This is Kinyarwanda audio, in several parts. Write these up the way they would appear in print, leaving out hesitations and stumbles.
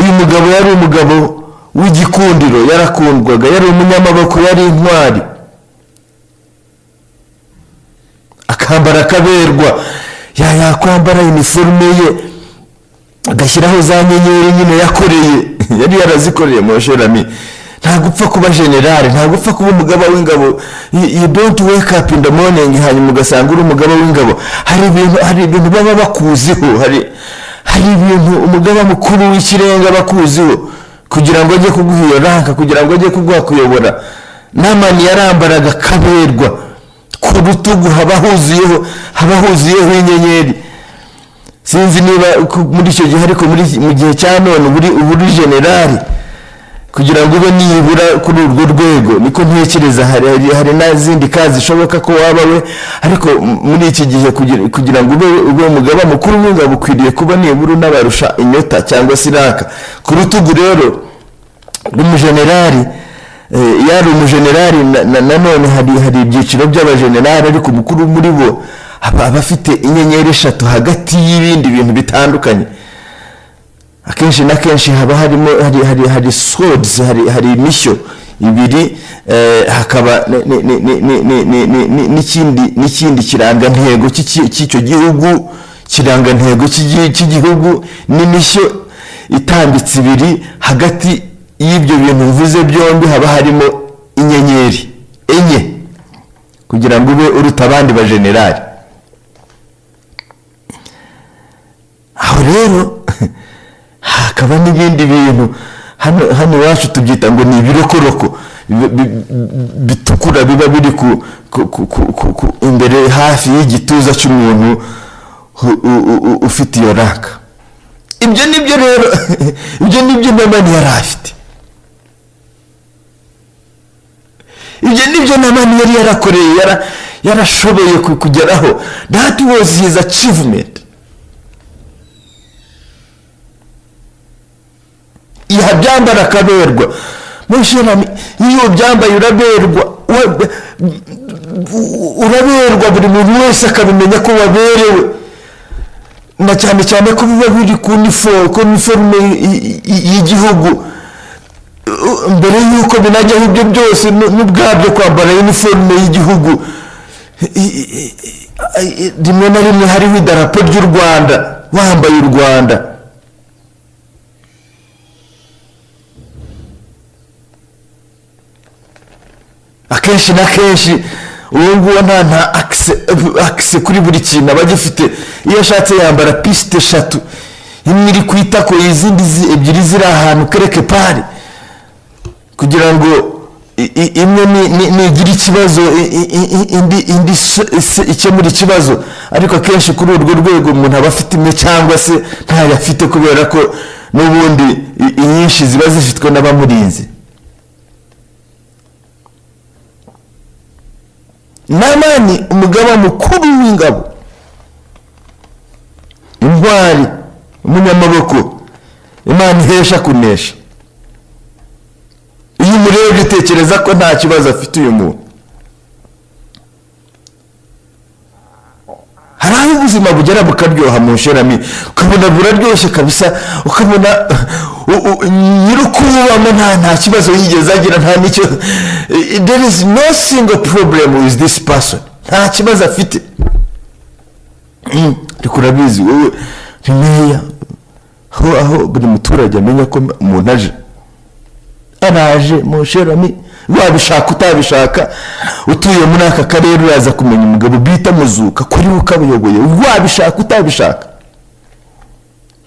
uyu mugabo yari umugabo w'igikundiro, yarakundwaga, yari umunyamaboko, yari intwari, akambara akaberwa, yakwambara uniforme ye agashyiraho za nyenyeri nyine yakoreye, yari yarazikoreye mu sherami. Nta gupfa kuba generale, nta gupfa kuba umugaba w'ingabo. You don't wake up in the morning hanyuma ugasanga uri umugaba w'ingabo. Hari ibintu baba bakuziho, hari ibintu umugaba mukuru w'ikirenga bakuziho kugira ngo ajye kuguha iyo ranka, kugira ngo ajye kuguha kuyobora. Namani yarambaraga kaberwa, ku rutugu haba huzuyeho inyenyeri. Sinzi niba muri icyo gihe, ariko mu gihe cya none uri generali kugira ngo ube nibura kuri urwo rwego, niko ntekereza. Hari n'izindi kazi zishoboka ko waba we, ariko muri iki gihe kugira ngo ube umugaba mukuru w'ingabo ukwiriye kuba nibura unabarusha inyota cyangwa se iraka ku rutugu. Rero umujenerali, yari umujenerali nanone hari ibyiciro by'abajenerali, ariko umukuru muri bo aba afite inyenyeri 3 hagati y'ibindi bintu bitandukanye. Akenshi na kenshi haba harimo hari swords, hari imishyo ibiri, hakaba n'ikindi kirangantego cy'icyo gihugu, kirangantego cy'igihugu n'imishyo itambitse ibiri. Hagati y'ibyo bintu bivuze byombi haba harimo inyenyeri enye kugira ngo ube uruta abandi ba generali. Aho rero hakaba n'ibindi bintu hano iwacu tubyita ngo ni ibirokoroko bitukura, biba biri imbere hafi y'igituza cy'umuntu ufite iyo ranka. Ibyo nibyo rero, ibyo nibyo Namani yari afite, ibyo nibyo Namani yari yarakoreye, yarashoboye kugeraho. That was his achievement. Yabyambara akaberwa. Mushyiramo iyo byambaye uraberwa, buri muntu wese akabimenya ko waberewe, na cyane cyane ko biba biri ku uniforme y'igihugu. Mbere yuko binajyaho ibyo byose n'ubwabyo kwambara uniforme y'igihugu, rimwe na rimwe hariho idarapo ry'u Rwanda, wambaye u Rwanda. Akenshi na kenshi uwo nguwo nta access kuri buri kintu aba agifite. Iyo ashatse yambara piste 3, imwe iri kwitako, izindi ebyiri ziri ahantu kereke pari, kugira ngo imwe nigira ikibazo indi ikemura ikibazo. Ariko akenshi kuri urwo rwego umuntu aba afite imwe cyangwa se ntayo afite, kubera ko n'ubundi inyinshi ziba zifitwe n'abamurinzi. Namani umugaba mukuru w'ingabo, intwari, umunyamaboko, Imana ihesha kunesha. Iyo umurebye utekereza ko nta kibazo afite uyu muntu. Hari aho ubuzima bugera bukaryoha mu sherami, ukabona buraryoshye kabisa, ukabona nyirukubamo nta kibazo yigeze agira, nta nicyo. There is no single problem with this person, nta kibazo afite. Ariko urabizi wowe ntimeya aho buri muturage amenya ko umuntu araje mu sherami, wabishaka utabishaka, utuye muri aka karere uraza kumenya umugabo bita Muzuka kuri ukabuyoboye, wabishaka utabishaka.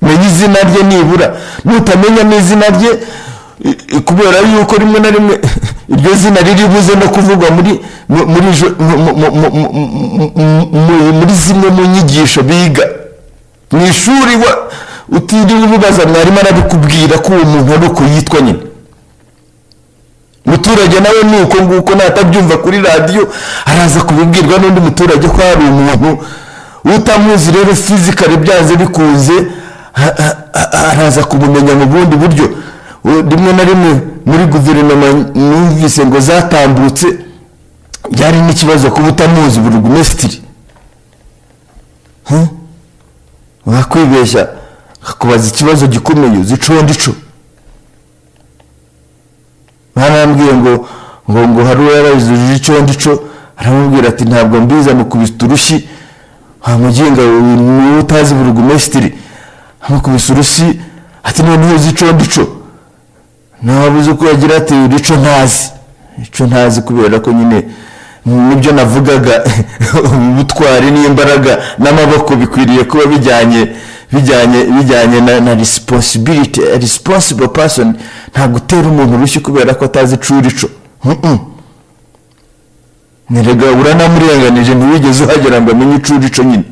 Menya izina rye nibura, nutamenya n'izina rye, kubera yuko rimwe na rimwe iryo zina riri buze no kuvugwa muri zimwe mu nyigisho biga mu ishuri, utiriwe ubibaza mwarimu arabikubwira ko uwo muntu ari uko yitwa nyine. Muturage nawe nuko nguko, natabyumva kuri radio araza kubibwirwa n'undi muturage ko ari umuntu utamuzi. Rero physically byanze bikunze araza kumumenya mu bundi buryo. Rimwe na rimwe muri guverinoma numvise ngo zatambutse byari n'ikibazo kuba utamuzi burugumesitiri. Wakwibeshya akakubaza ikibazo gikomeye uzi ico barambwiye ngo hari uwarabizuje ico aramubwira ati ntabwo mbiza mukubise urushyi wamuginga niwe utazi burugumesitiri amukubise urushyi ati noneho uzi ico nababuze uko yagira ati ico ntazi kubera ko nyine nibyo navugaga ubutwari n'imbaraga n'amaboko bikwiriye kuba bijyanye na responsibility. A responsible person nta gutera umuntu urushyi kubera ko atazi ico nerega uranamurenganije ntiwigeze uhagera ngo amenye ico nyine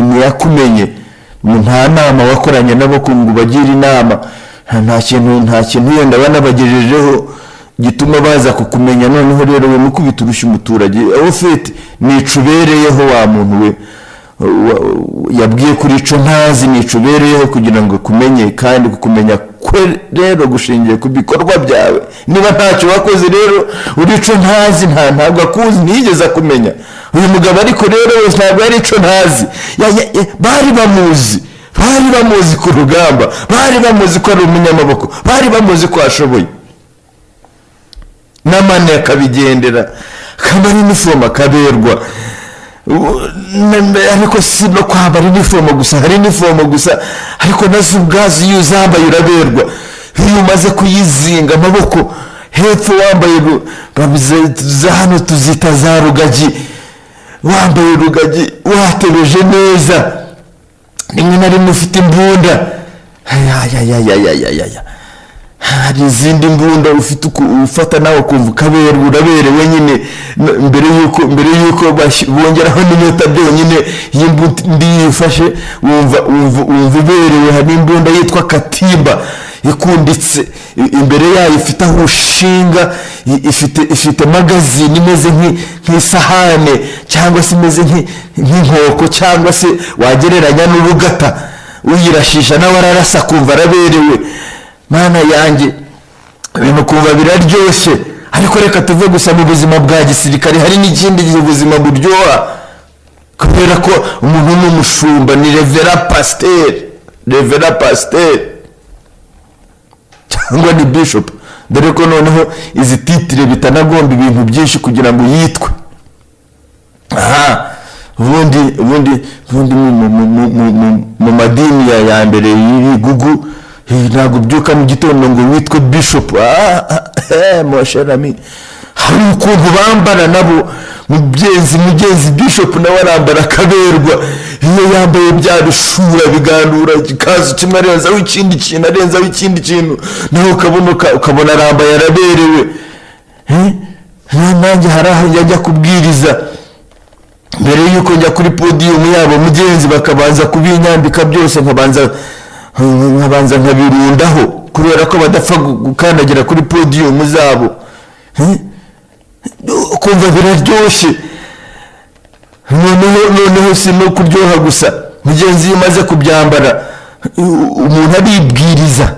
ntiyakumenye nta nama wakoranye nabo ngo bagire inama nta kintu yenda banabagejejeho gituma baza kukumenya noneho rero we mukubita urushyi umuturage aho fete nicubereyeho wa muntu we yabwiye kuri ico ntazi nicubereyeho kugira ngo kumenye kandi kukumenya kwe rero gushingiye ku bikorwa byawe niba ntacyo wakoze rero uri ico ntazi ntabwo akuzi ntigeze akumenya uyu mugabo ariko rero ntabwo ari ico ntazi bari bamuzi ku rugamba bari bamuzi ko ari umunyamaboko bari bamuzi ko ashoboye n'amane akabigendera kamara inifomo akaberwa ariko si no kwambara inifomo gusa hari inifomo gusa ariko nazo ubwazo iyo uzambaye uraberwa iyo umaze kuyizinga amaboko hepfo wambaye za hano tuzita za rugagi wambaye rugagi watebeje neza rimwe na rimwe ufite imbunda hari izindi mbunda ufata nawe kumva ukaberwa uraberewe nyine mbere yuko bongeraho n'inyota byonyine iyo mbundi yifashe wumva uberewe. hari imbunda yitwa katimba ikunditse imbere yayo ifite aho ushinga ifite magazine imeze nk'isahane cyangwa se imeze nk'inkoko cyangwa se wagereranya n'urugata uyirashisha nawe ararasa kumva araberewe. Mana yanjye ibintu kumva biraryoshye ariko reka tuve gusa mu buzima bwa gisirikare hari n'ikindi ubuzima buryoha kubera ko umuntu n'umushumba ni revera pasteur cyangwa ni bishop dore ko noneho izi titire bitanagomba ibintu byinshi kugira ngo yitwe ubundi mu madini ya mbere y'ibigugu ntabwo byuka mu gitondo ngo witwe bishop mwasharami hari ukuntu bambara nabo mugenzi bishop nawe arambara akaberwa iyo yambaye bya bishura biganura ikazu kimwe arenzaho ikindi kintu nawe ukabona arambaye araberewe. nanjye hari aho njya kubwiriza mbere yuko njya kuri podium yabo mugenzi bakabanza kubinyambika byose nkabanza nkabirundaho kubera ko badapfa gukandagira kuri podium zabo kumva biraryoshye. noneho si no kuryoha gusa mugenzi iyo umaze kubyambara umuntu aribwiriza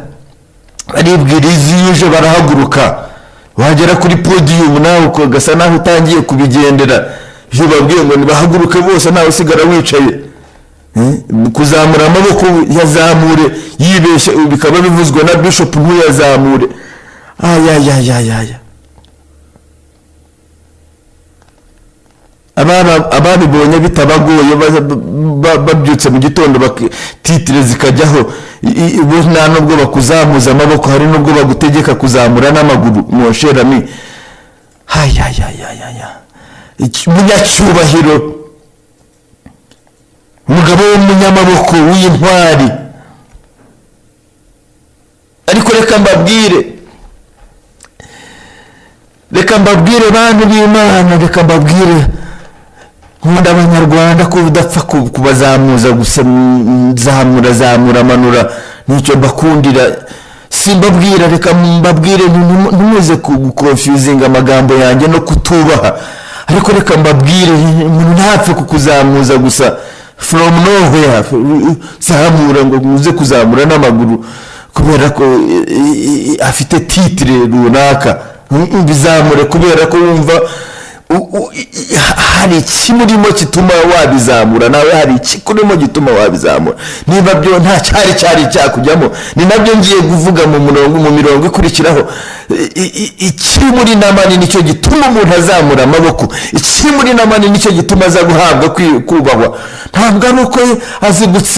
iyo uje barahaguruka wagera kuri podium nawe ugasa naho utangiye kubigendera iyo babwiye ngo nibahaguruke bose nawe usigara wicaye kuzamura amaboko yazamure yibeshye bikaba bivuzwe na bishop ntuyazamure ababibonye bitabagoye babyutse mu gitondo titire zikajyaho nta nubwo bakuzamuza amaboko hari nubwo bagutegeka kuzamura n'amaguru mwosherami munyacyubahiro umugabo w'umunyamaboko w'intwari. ariko reka mbabwire bantu b'Imana reka mbabwire nkunda abanyarwanda ko udapfa kubazamuza gusa zamura manura nicyo bakundira simbabwira reka mbabwire ntumuze guconfusinga amagambo yanjye no kutubaha ariko reka mbabwire umuntu ntapfe kukuzamuza gusa from nowhere zamura ngo muze kuzamura n'amaguru kubera ko afite titre runaka bizamure kubera ko wumva hari ikimurimo kituma wabizamura, nawe hari ikikurimo gituma wabizamura. Niba byo nta cyari cyakujyamo, ni nabyo ngiye kuvuga mu mirongo ikurikiraho. Ikimuri n'amani nicyo gituma umuntu azamura amaboko, ikimuri n'amani nicyo gituma aza guhabwa kubahwa. Ntabwo ari uko azi gutsinda.